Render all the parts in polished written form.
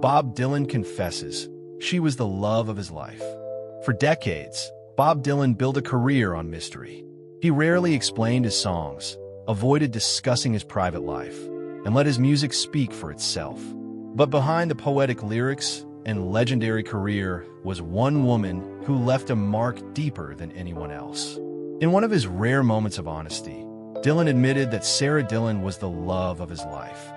Bob Dylan confesses she was the love of his life. For decades, Bob Dylan built a career on mystery. He rarely explained his songs, avoided discussing his private life, and let his music speak for itself. But behind the poetic lyrics and legendary career was one woman who left a mark deeper than anyone else. In one of his rare moments of honesty, Dylan admitted that Sara Dylan was the love of his life,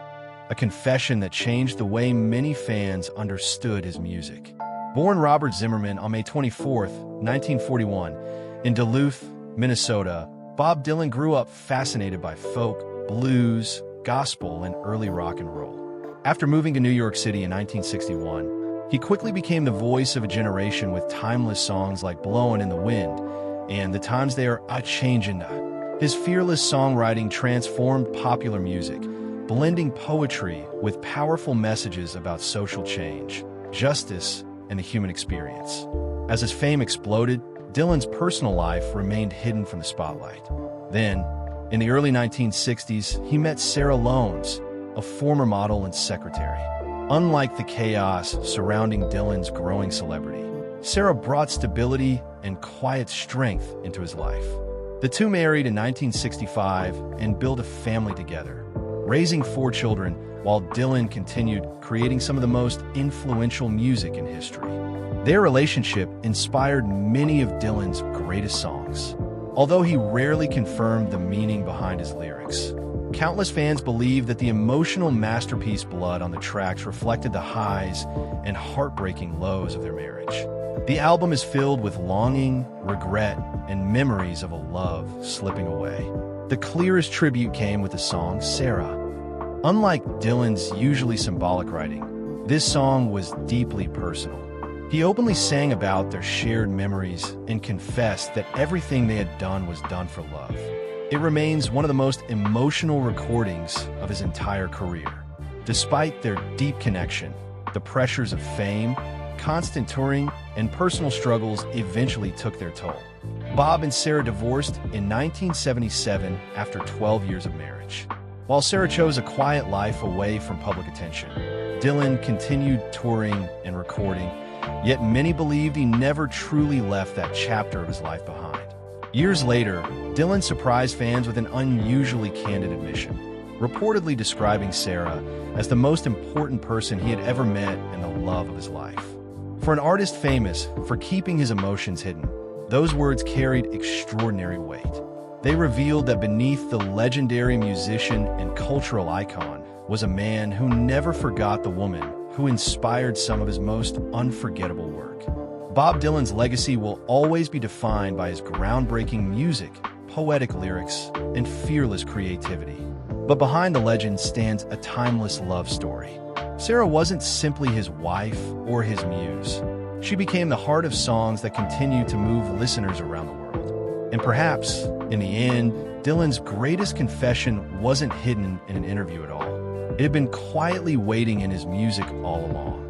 a confession that changed the way many fans understood his music. Born Robert Zimmerman on May 24, 1941, in Duluth, Minnesota, Bob Dylan grew up fascinated by folk, blues, gospel, and early rock and roll. After moving to New York City in 1961, he quickly became the voice of a generation with timeless songs like Blowin' in the Wind and The Times They Are A-Changin'. His fearless songwriting transformed popular music, blending poetry with powerful messages about social change, justice, and the human experience. As his fame exploded, Dylan's personal life remained hidden from the spotlight. Then, in the early 1960s, he met Sara Lones, a former model and secretary. Unlike the chaos surrounding Dylan's growing celebrity, Sara brought stability and quiet strength into his life. The two married in 1965 and built a family together, raising 4 children while Dylan continued creating some of the most influential music in history. Their relationship inspired many of Dylan's greatest songs. Although he rarely confirmed the meaning behind his lyrics, countless fans believe that the emotional masterpiece Blood on the tracks reflected the highs and heartbreaking lows of their marriage. The album is filled with longing, regret, and memories of a love slipping away. The clearest tribute came with the song Sara. Unlike Dylan's usually symbolic writing, this song was deeply personal. He openly sang about their shared memories and confessed that everything they had done was done for love. It remains one of the most emotional recordings of his entire career. Despite their deep connection, the pressures of fame, constant touring, and personal struggles eventually took their toll. Bob and Sara divorced in 1977 after 12 years of marriage. While Sara chose a quiet life away from public attention, Dylan continued touring and recording, yet many believed he never truly left that chapter of his life behind. Years later, Dylan surprised fans with an unusually candid admission, reportedly describing Sara as the most important person he had ever met and the love of his life. For an artist famous for keeping his emotions hidden, those words carried extraordinary weight. They revealed that beneath the legendary musician and cultural icon was a man who never forgot the woman who inspired some of his most unforgettable work. Bob Dylan's legacy will always be defined by his groundbreaking music, poetic lyrics, and fearless creativity. But behind the legend stands a timeless love story. Sara wasn't simply his wife or his muse. She became the heart of songs that continue to move listeners around the world. And perhaps, in the end, Dylan's greatest confession wasn't hidden in an interview at all. It had been quietly waiting in his music all along.